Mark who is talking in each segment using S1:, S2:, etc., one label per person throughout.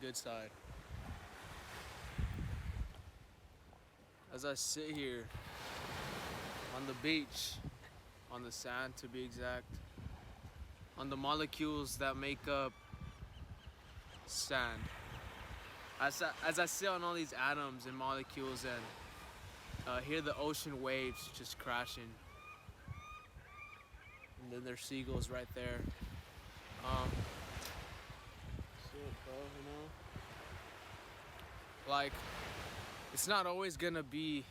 S1: good side. As I sit here on the beach, on the sand to be exact, on the molecules that make up sand. As I sit on all these atoms and molecules and hear the ocean waves just crashing, and then there's seagulls right there. Shit, bro, you know? Like, it's not always gonna be.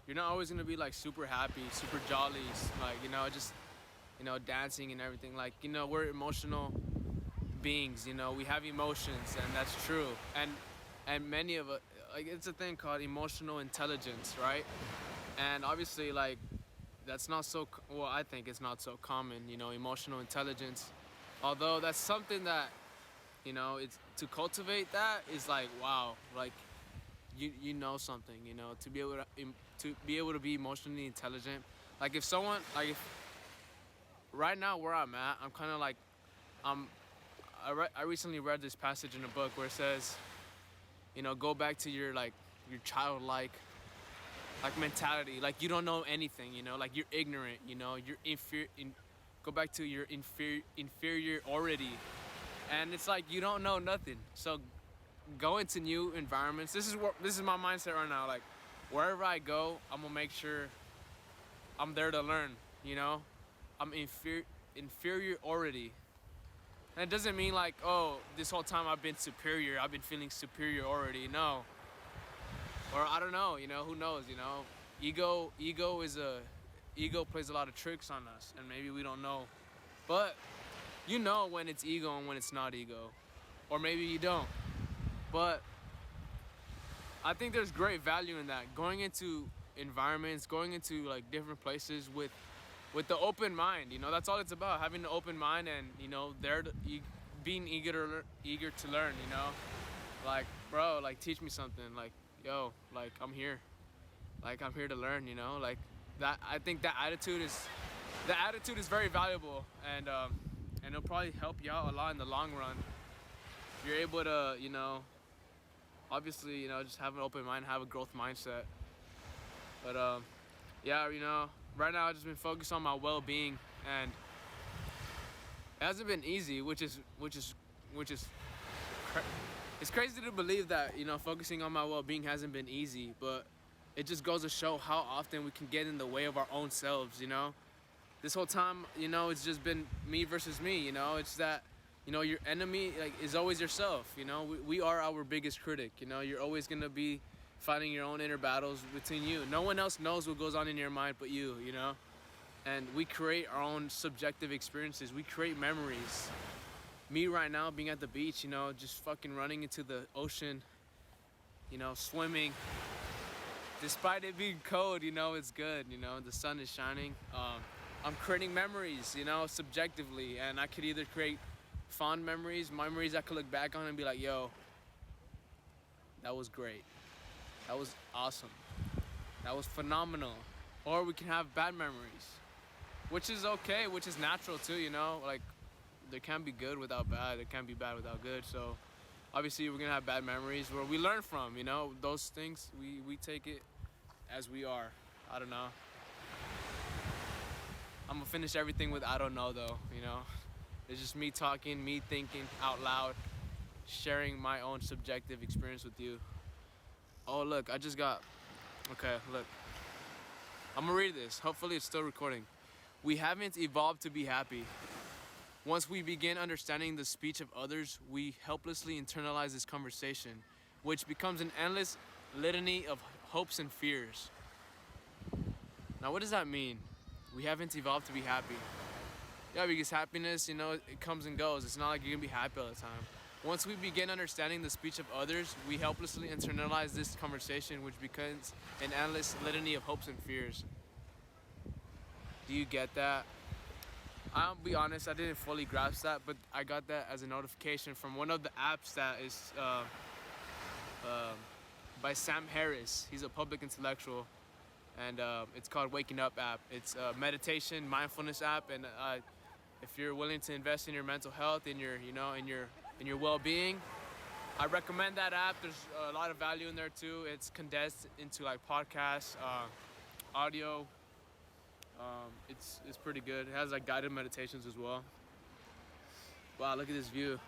S1: You're not always gonna be like super happy, super jolly, like just dancing and everything. Like we're emotional beings. We have emotions, and that's true. And many of us, like it's a thing called emotional intelligence, right? And obviously, like that's not so. Well, I think it's not so common. Emotional intelligence. Although that's something that it's to cultivate that is like wow, like you know something, to be able to be emotionally intelligent. Like if someone like if right now where I'm at, I'm kind of like I recently read this passage in a book where it says, go back to your childlike like mentality, like you don't know anything, like you're ignorant, you're go back to your inferiority, and it's like you don't know nothing. So go into new environments. This is my mindset right now. Like wherever I go, I'm gonna make sure I'm there to learn. I'm inferiority, and it doesn't mean like, oh, this whole time I've been superior. I've been feeling superiority. No, or I don't know. Who knows? Ego plays a lot of tricks on us, and maybe we don't know. But when it's ego and when it's not ego, or maybe you don't. But I think there's great value in that. Going into environments, going into like different places with the open mind. That's all it's about. Having an open mind and being eager to learn. Like bro, like teach me something. Like yo, like I'm here. Like I'm here to learn. Like that. I think that attitude is very valuable, and it'll probably help you out a lot in the long run. You're able to obviously just have an open mind, have a growth mindset. But yeah, right now I've just been focused on my well-being, and it hasn't been easy, which is it's crazy to believe that focusing on my well-being hasn't been easy, but it just goes to show how often we can get in the way of our own selves. This whole time, it's just been me versus me. It's that your enemy is always yourself. We are our biggest critic. You're always gonna be fighting your own inner battles between you. No one else knows what goes on in your mind but you. And we create our own subjective experiences. We create memories. Me right now being at the beach, just fucking running into the ocean, swimming. Despite it being cold, it's good. The sun is shining. I'm creating memories, subjectively, and I could either create fond memories I could look back on and be like, yo, that was great. That was awesome. That was phenomenal. Or we can have bad memories, which is okay, which is natural too, like there can't be good without bad. There can't be bad without good. So obviously we're going to have bad memories where we learn from, those things. We take it as we are. I don't know. I'm going to finish everything with I don't know though, It's just me talking, me thinking out loud, sharing my own subjective experience with you. Oh, look, okay, look. I'm gonna read this. Hopefully it's still recording. We haven't evolved to be happy. Once we begin understanding the speech of others, we helplessly internalize this conversation, which becomes an endless litany of hopes and fears. Now, what does that mean? We haven't evolved to be happy. Yeah, because happiness, it comes and goes. It's not like you're gonna be happy all the time. Once we begin understanding the speech of others, we helplessly internalize this conversation, which becomes an endless litany of hopes and fears. Do you get that? I'll be honest, I didn't fully grasp that, but I got that as a notification from one of the apps that is by Sam Harris. He's a public intellectual, and it's called Waking Up app. It's a meditation, mindfulness app, and if you're willing to invest in your mental health, in your and your well-being. I recommend that app. There's a lot of value in there too. It's condensed into like podcasts, audio. It's pretty good. It has like guided meditations as well. Wow, look at this view.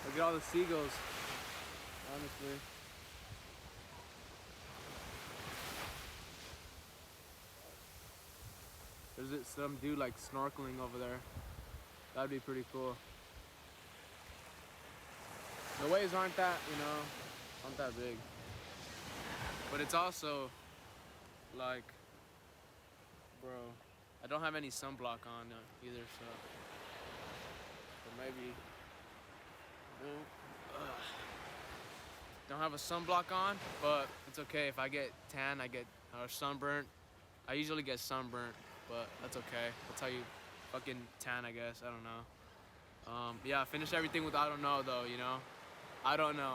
S1: Look at all the seagulls. Honestly. There's some dude like snorkeling over there. That'd be pretty cool. The waves aren't that, aren't that big. But it's also like, bro, I don't have any sunblock on either, so. But maybe, don't have a sunblock on, but it's okay if I get tan, or sunburnt. I usually get sunburnt, but that's okay. That's how you fucking tan, I guess. I don't know. Yeah, I finished everything with I don't know though, I don't know.